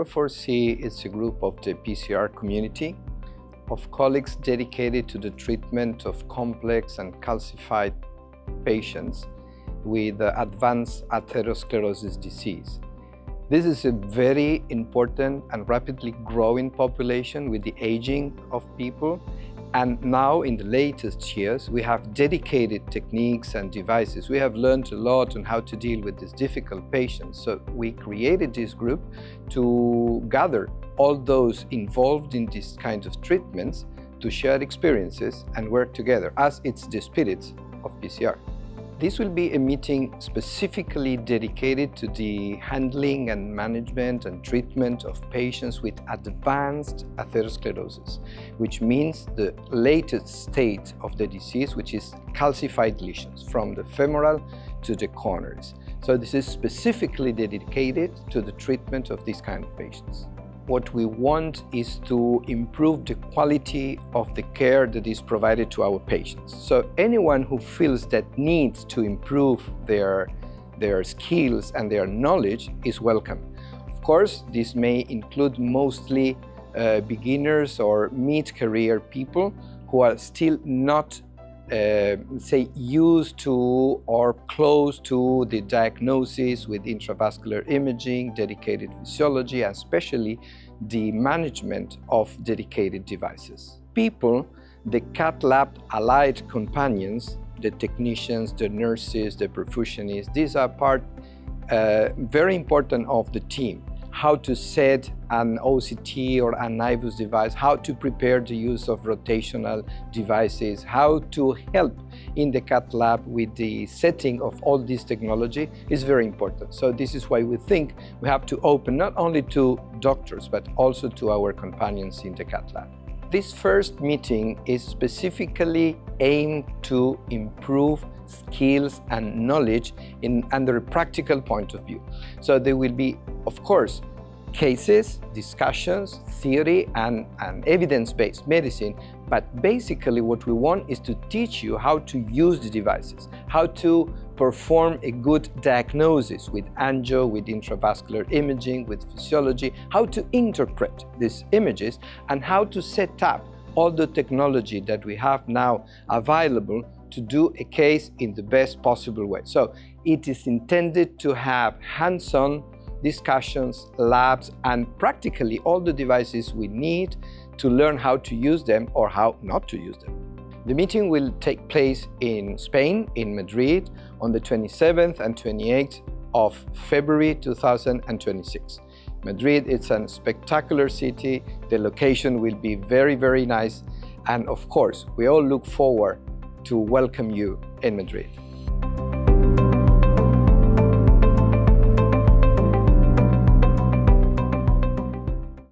Euro4C is a group of the PCR community of colleagues dedicated to the treatment of complex and calcified patients with advanced atherosclerosis disease. This is a very important and rapidly growing population with the aging of people. And now in the latest years, we have dedicated techniques and devices. We have learned a lot on how to deal with these difficult patients. So we created this group to gather all those involved in this kind of treatments to share experiences and work together, as it's the spirit of PCR. This will be a meeting specifically dedicated to the handling and management and treatment of patients with advanced atherosclerosis, which means the latest state of the disease, which is calcified lesions from the femoral to the coronaries. So this is specifically dedicated to the treatment of these kind of patients. What we want is to improve the quality of the care that is provided to our patients. So anyone who feels that needs to improve their skills and their knowledge is welcome. Of course, this may include mostly beginners or mid-career people who are still not used to or close to the diagnosis with intravascular imaging, dedicated physiology, and especially the management of dedicated devices. People, the cathlab allied companions, the technicians, the nurses, the perfusionists, these are part very important of the team. How to set an OCT or an IVUS device, how to prepare the use of rotational devices, how to help in the cath lab with the setting of all this technology is very important. So this is why we think we have to open not only to doctors, but also to our companions in the cath lab. This first meeting is specifically aimed to improve skills and knowledge under a practical point of view. So there will be, of course, cases, discussions, theory, and evidence-based medicine. But basically what we want is to teach you how to use the devices, how to perform a good diagnosis with angio, with intravascular imaging, with physiology, how to interpret these images, and how to set up all the technology that we have now available to do a case in the best possible way. So it is intended to have hands-on discussions, labs, and practically all the devices we need to learn how to use them or how not to use them. The meeting will take place in Spain, in Madrid, on the 27th and 28th of February 2026. Madrid, it's a spectacular city. The location will be very, very nice. And of course, we all look forward to welcome you in Madrid.